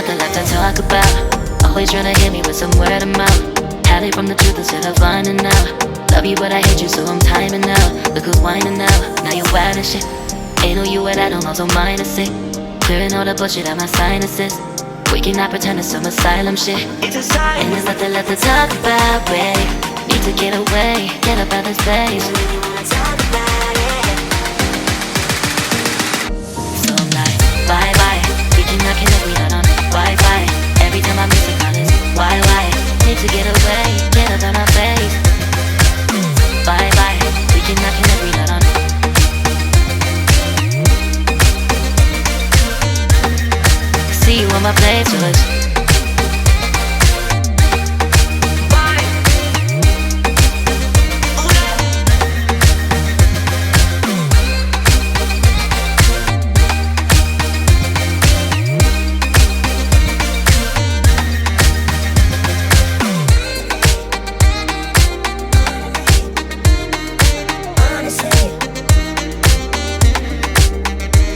nothing left to talk about. Always trying to hit me with some word of mouth. Hide it from the truth instead of finding out. Love you but I hate you so I'm timing out. Look who's whining now, now you wild and shit. Ain't no you and I don't know, so mine is sick. Clearing all the bullshit out my sinuses. We cannot pretend it's some asylum shit. It's a sign. And there's nothing left to talk about, babe. Need to get away, get up out this place. So I'm like, bye bye. We cannot connect, we not on Wi-Fi. Every time I miss a call it's why? Need to get away, get up out my face. Bye bye. We cannot connect, we not on. See you on my playlist.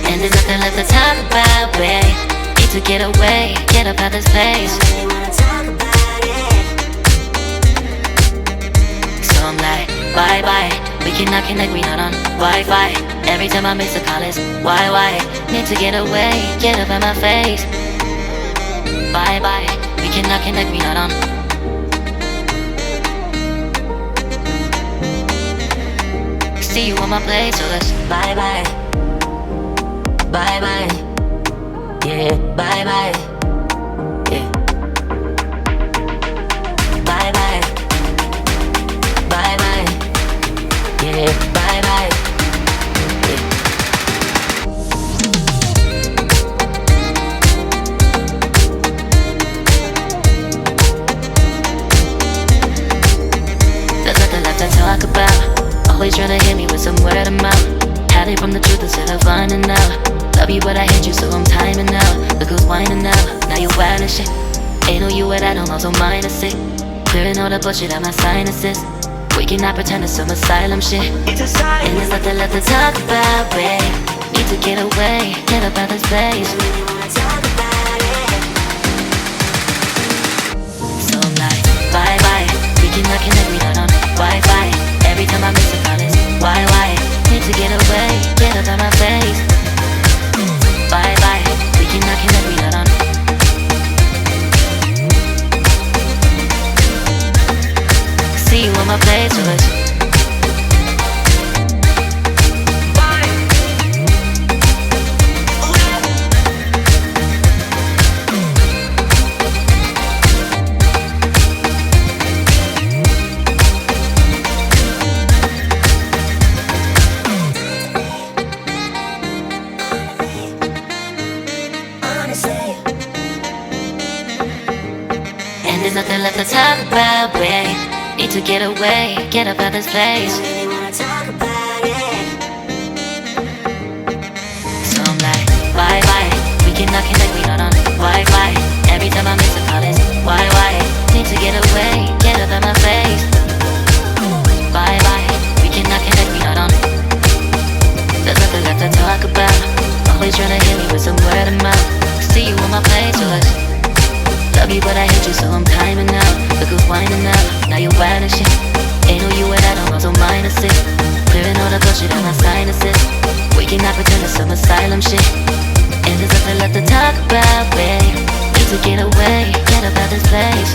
And there's nothing left to talk about, babe. Need to get away, get up out this place. So I'm like, bye bye. We cannot connect, we not on Wi-Fi. Every time I miss a call it's why? Need to get away, get up out my face. Bye bye. We cannot connect, we not on. See you on my place, so let's bye bye. Bye bye. Yeah, bye bye. Yeah. Bye bye. Bye bye. Yeah, bye bye. Yeah. There's nothing left to talk about. Always trying to hit me with some word of mouth. Hide it from the truth instead of finding out. Love you but I hate you so I'm timing out. Look who's whining now, now you wild and shit. Ain't no you and I don't know, so mine is sick. Clearing all the bullshit out my sinuses. We cannot pretend it's some asylum shit. It's a sign. And there's nothing left to talk about, babe. Need to get away, get up out this place. So I'm like, bye bye. We cannot connect, we not on Wi-Fi. Every time I miss a call it's why? Need to get away, get up out my face. Bye bye, we cannot connect, we not on. See you on my playlist. And there's nothing left to talk about, babe. Need to get away, get up out this place. So I'm like, bye bye. We cannot connect, we not on Wi-Fi. Every time I miss a call it's why? Need to get away, get up out my face. Bye bye. We cannot connect, we not on. There's nothing left to talk about. Always trying to hit me with some word of mouth. See you on my playlist. Love you but I hate you so I'm timing out. Look who's whining now, now you wild and shit. Ain't no you and I don't know, so mine is sick. Clearing all the bullshit out my sinuses. We cannot pretend it's some asylum shit. And there's nothing left to talk about, babe. Need to get away, get up out this place.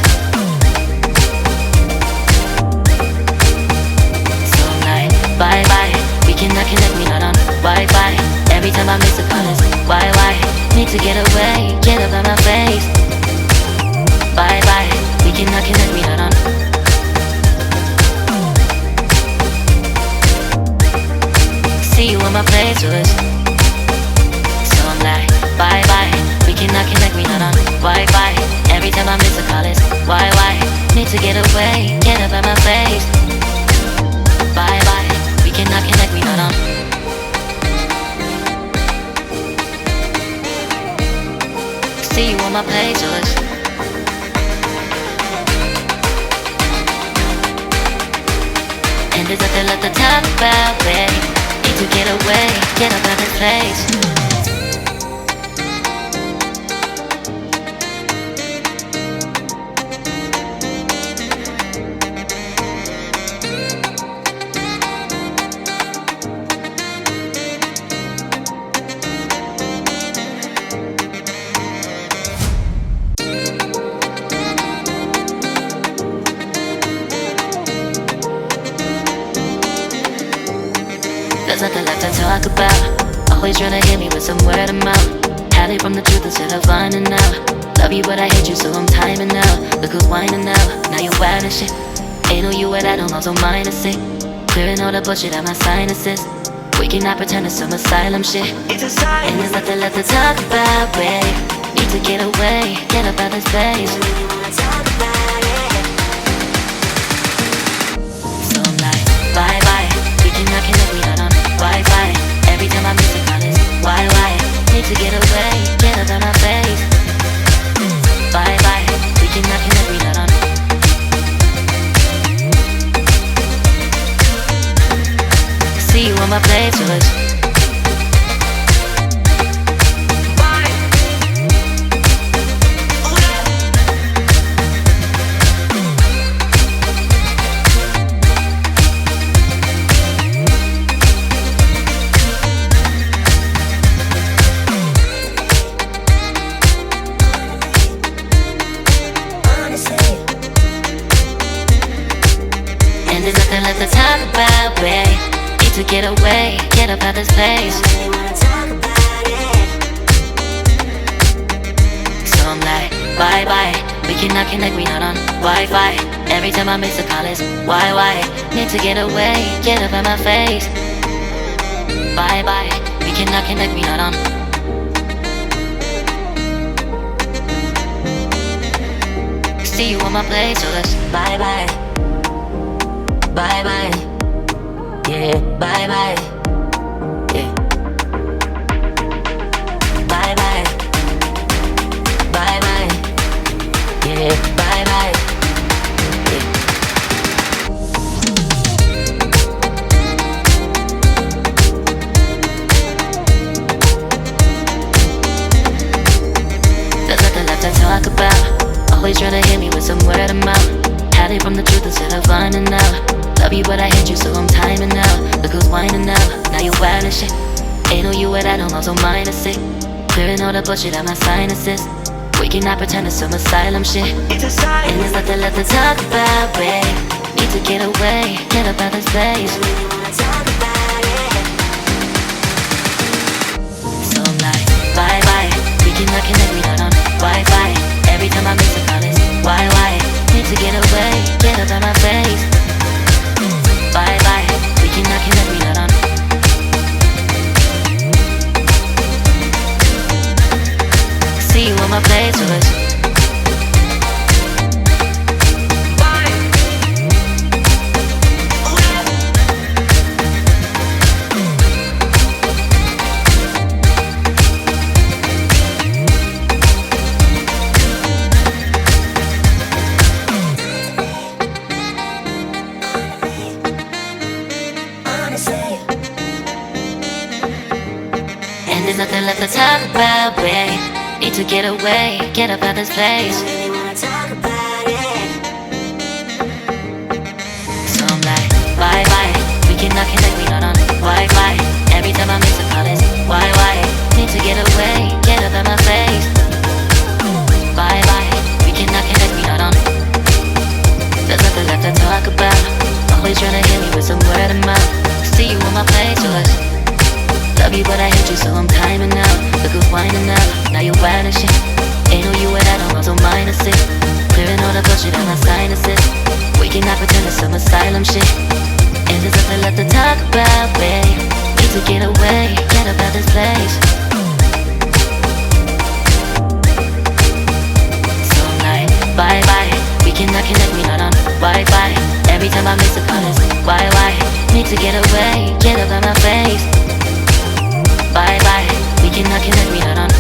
So I'm like, bye bye. We cannot connect, we not on Wi-Fi. Every time I miss a call it's why? Need to get away, get up out my face. Bye bye, we cannot connect, we not on. See you on my playlist. So I'm like, bye bye. We cannot connect, we not on Wi-Fi. Every time I miss a call it's why? Need to get away, get up out my face. Bye bye, we cannot connect, we not on. See you on my playlist. And there's nothing left to talk about, babe. Need to get away, get up out this place. There's nothing left to talk about. Always trying to hit me with some word of mouth. Hide from the truth instead of finding out. Love you but I hate you so I'm timing out. Look who's whining now, now you wild and shit. Ain't no you at I don't know, so minus it. Clearing all the bullshit out my sinuses. We cannot pretend it's some asylum shit. It's a sign. And there's nothing left to talk about, babe. Need to get away, get up out of this place. So I'm like, bye bye. We cannot connect, we not on Wi-Fi. Every time I miss a call it's why? Need to get away, get up out my face. Bye bye. We cannot connect, we not on. See you on my playlist. And there's nothing left to talk about, babe. Need to get away, get up out this place. So I'm like, bye bye. We cannot connect, we not on Wi-Fi. Every time I miss a call it's why? Need to get away, get up out my face. Bye bye. We cannot connect, we not on. See you on my place, so let's bye bye. Bye bye. Yeah, bye bye. Yeah. Bye bye. Bye bye. Yeah, bye bye. Yeah. There's nothing left to talk about. Always trying to hit me with some word of mouth. Hide from the truth instead of finding out. Love you but I hate you so I'm timing out. Look who's whining now, now you wild and shit. Ain't no you at I don't know, so minus it. Clearing all the bullshit out my sinuses. We cannot pretend it's some asylum shit. It's a sign. And there's nothing left to talk about, babe. Need to get away, get up out this place. So I'm like, bye bye. We cannot connect, we not on Wi-Fi. Every time I miss a call it's why? Need to get away, get up out my face. Bye bye. We cannot connect, we not on. See you on my playlist. And there's nothing left to talk about, babe. Need to get away, get up out this place. So I'm like, bye bye. We cannot connect, we not on Wi-Fi. Every time I miss a call it's why? Need to get away, get up out my face. Bye bye. We cannot connect, we not on. There's nothing left to talk about. Always trying to hit me with some word of mouth. See you on my playlist. Love you but I hate you so I'm timing out. Look who's whining now, now you wild and shit. Ain't no you at I don't know, so minus it. Clearing all the bullshit out my sinuses. We cannot pretend it's some asylum shit. And there's nothing left to talk about, babe. Need to get away, get up out this place. So I'm like, bye bye. We cannot connect, we not on Wi-Fi. Every time I miss a call it's why? Need to get away, get up out my face. Bye bye. We cannot connect, we not on.